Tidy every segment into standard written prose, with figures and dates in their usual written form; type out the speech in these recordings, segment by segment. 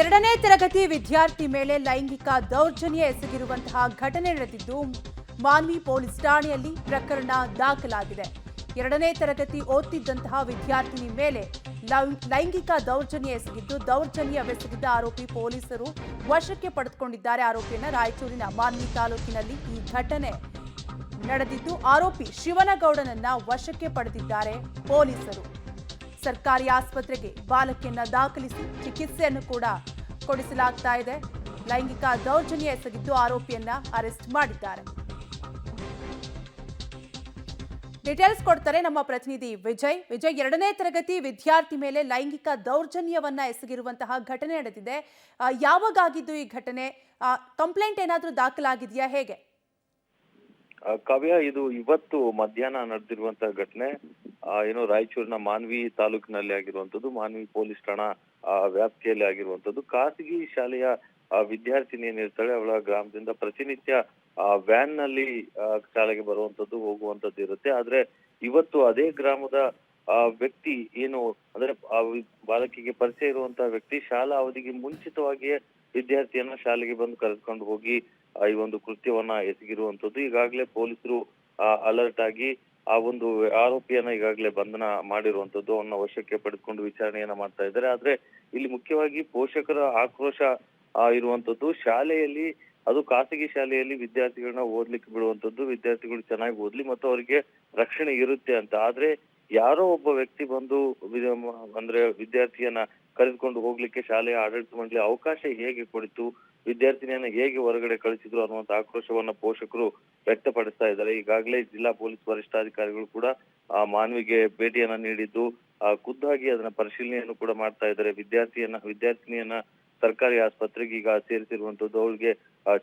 ಎರಡನೇ ತರಗತಿ ವಿದ್ಯಾರ್ಥಿ ಮೇಲೆ ಲೈಂಗಿಕ ದೌರ್ಜನ್ಯ ಎಸಗಿರುವಂತಹ ಘಟನೆ ನಡೆದಿದ್ದು ಮಾನ್ವಿ ಪೊಲೀಸ್ ಠಾಣೆಯಲ್ಲಿ ಪ್ರಕರಣ ದಾಖಲಾಗಿದೆ. ಎರಡನೇ ತರಗತಿ ಓದುತ್ತಿದ್ದಂತಹ ವಿದ್ಯಾರ್ಥಿನಿ ಮೇಲೆ ಲೈಂಗಿಕ ದೌರ್ಜನ್ಯ ಎಸಗಿದ್ದು ದೌರ್ಜನ್ಯವೆಸಗಿದ್ದ ಆರೋಪಿ ಪೊಲೀಸರು ವಶಕ್ಕೆ ಪಡೆದುಕೊಂಡಿದ್ದಾರೆ. ಆರೋಪಿಯನ್ನ ರಾಯಚೂರಿನ ಮಾನ್ವಿ ತಾಲೂಕಿನಲ್ಲಿ ಈ ಘಟನೆ ನಡೆದಿದ್ದು ಆರೋಪಿ ಶಿವನಗೌಡನನ್ನ ವಶಕ್ಕೆ ಪಡೆದಿದ್ದಾರೆ ಪೊಲೀಸರು. ಸರ್ಕಾರಿ ಆಸ್ಪತ್ರೆಗೆ ಬಾಲಕಿಯನ್ನ ದಾಖಲಿಸಿ ಚಿಕಿತ್ಸೆಯನ್ನು ಕೂಡ ಕೊಡಿಸಲಾಗ್ತಾ ಇದೆ. ಲೈಂಗಿಕ ದೌರ್ಜನ್ಯ ಎಸಗಿದ್ದು ಆರೋಪಿಯನ್ನ ಅರೆಸ್ಟ್ ಮಾಡಿದ್ದಾರೆ. ಡೀಟೇಲ್ಸ್ ಕೊಡ್ತಾರೆ ನಮ್ಮ ಪ್ರತಿನಿಧಿ ವಿಜಯ್. ಎರಡನೇ ತರಗತಿ ವಿದ್ಯಾರ್ಥಿ ಮೇಲೆ ಲೈಂಗಿಕ ದೌರ್ಜನ್ಯವನ್ನ ಎಸಗಿರುವಂತಹ ಘಟನೆ ನಡೆದಿದೆ. ಯಾವಾಗ ಆಗಿದ್ದು ಈ ಘಟನೆ? ಕಂಪ್ಲೇಂಟ್ ಏನಾದರೂ ದಾಖಲಾಗಿದೆಯಾ? ಹೇಗೆ? ಕಾವ್ಯ, ಇದು ಇವತ್ತು ಮಧ್ಯಾಹ್ನ ನಡೆದಿರುವಂತಹ ಘಟನೆ. ಏನು ರಾಯಚೂರಿನ ಮಾನ್ವಿ ತಾಲೂಕಿನಲ್ಲಿ ಆಗಿರುವಂತದ್ದು, ಮಾನ್ವಿ ಪೊಲೀಸ್ ಠಾಣಾ ವ್ಯಾಪ್ತಿಯಲ್ಲಿ ಆಗಿರುವಂತದ್ದು. ಖಾಸಗಿ ಶಾಲೆಯ ವಿದ್ಯಾರ್ಥಿನಿ ಏನಿರ್ತಾಳೆ, ಅವಳ ಗ್ರಾಮದಿಂದ ಪ್ರತಿನಿತ್ಯ ವ್ಯಾನ್ ನಲ್ಲಿ ಶಾಲೆಗೆ ಬರುವಂತದ್ದು ಹೋಗುವಂತದ್ದು ಇರುತ್ತೆ. ಆದ್ರೆ ಇವತ್ತು ಅದೇ ಗ್ರಾಮದ ವ್ಯಕ್ತಿ ಏನು ಅಂದ್ರೆ ಬಾಲಕಿಗೆ ಪರಿಚಯ ಇರುವಂತಹ ವ್ಯಕ್ತಿ ಶಾಲಾ ಅವಧಿಗೆ ಮುಂಚಿತವಾಗಿಯೇ ವಿದ್ಯಾರ್ಥಿಯನ್ನ ಶಾಲೆಗೆ ಬಂದು ಕರೆದುಕೊಂಡು ಹೋಗಿ ಈ ಒಂದು ಕೃತ್ಯವನ್ನ ಎಸಗಿರುವಂತದ್ದು. ಈಗಾಗಲೇ ಪೊಲೀಸರು ಅಲರ್ಟ್ ಆಗಿ ಆ ಒಂದು ಆರೋಪಿಯನ್ನ ಈಗಾಗಲೇ ಬಂಧನ ಮಾಡಿರುವಂತದ್ದು, ಅವನ್ನ ವಶಕ್ಕೆ ಪಡೆದುಕೊಂಡು ವಿಚಾರಣೆಯನ್ನ ಮಾಡ್ತಾ ಇದ್ದಾರೆ. ಆದ್ರೆ ಇಲ್ಲಿ ಮುಖ್ಯವಾಗಿ ಪೋಷಕರ ಆಕ್ರೋಶ ಇರುವಂತದ್ದು. ಶಾಲೆಯಲ್ಲಿ, ಅದು ಖಾಸಗಿ ಶಾಲೆಯಲ್ಲಿ ವಿದ್ಯಾರ್ಥಿಗಳನ್ನ ಓದ್ಲಿಕ್ಕೆ ಬಿಡುವಂತದ್ದು, ವಿದ್ಯಾರ್ಥಿಗಳು ಚೆನ್ನಾಗಿ ಓದ್ಲಿ ಮತ್ತು ಅವರಿಗೆ ರಕ್ಷಣೆ ಇರುತ್ತೆ ಅಂತ. ಆದ್ರೆ ಯಾರೋ ಒಬ್ಬ ವ್ಯಕ್ತಿ ಬಂದು ಅಂದ್ರೆ ವಿದ್ಯಾರ್ಥಿಯನ್ನ ಕರೆದುಕೊಂಡು ಹೋಗ್ಲಿಕ್ಕೆ ಶಾಲೆಯ ಆಡಳಿತ ಮಂಡಳಿ ಅವಕಾಶ ಹೇಗೆ ಕೊಡಿತು, ವಿದ್ಯಾರ್ಥಿನಿಯನ್ನ ಹೇಗೆ ಹೊರಗಡೆ ಕಳಿಸಿದ್ರು ಅನ್ನುವಂತ ಆಕ್ರೋಶವನ್ನ ಪೋಷಕರು ವ್ಯಕ್ತಪಡಿಸ್ತಾ ಇದ್ದಾರೆ. ಈಗಾಗಲೇ ಜಿಲ್ಲಾ ಪೊಲೀಸ್ ವರಿಷ್ಠಾಧಿಕಾರಿಗಳು ಕೂಡ ಮಾನ್ವಿಗೆ ಭೇಟಿಯನ್ನ ನೀಡಿದ್ದು ಖುದ್ದಾಗಿ ಅದನ್ನ ಪರಿಶೀಲನೆಯನ್ನು ಕೂಡ ಮಾಡ್ತಾ ಇದ್ದಾರೆ. ವಿದ್ಯಾರ್ಥಿನಿಯನ್ನ ಸರ್ಕಾರಿ ಆಸ್ಪತ್ರೆಗೆ ಈಗ ಸೇರಿಸಿರುವಂತದ್ದು, ಅವಳಿಗೆ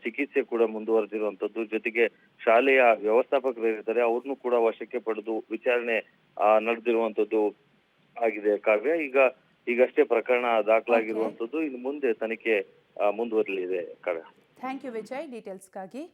ಚಿಕಿತ್ಸೆ ಕೂಡ ಮುಂದುವರೆದಿರುವಂತದ್ದು. ಜೊತೆಗೆ ಶಾಲೆಯ ವ್ಯವಸ್ಥಾಪಕರು ಏನಿದ್ದಾರೆ ಅವ್ರನ್ನು ಕೂಡ ವಶಕ್ಕೆ ಪಡೆದು ವಿಚಾರಣೆ ನಡೆದಿರುವಂತದ್ದು ಆಗಿದೆ. ಕಾವ್ಯ, ಈಗಷ್ಟೇ ಪ್ರಕರಣ ದಾಖಲಾಗಿರುವಂತದ್ದು. ಇನ್ನು ಮುಂದೆ ತನಿಖೆ ಮುಂದುವರಲಿದೆ. ಕಾವ್ಯ, ಥ್ಯಾಂಕ್ ಯು ವಿಜಯ್ ಡೀಟೇಲ್ಸ್ಗಾಗಿ.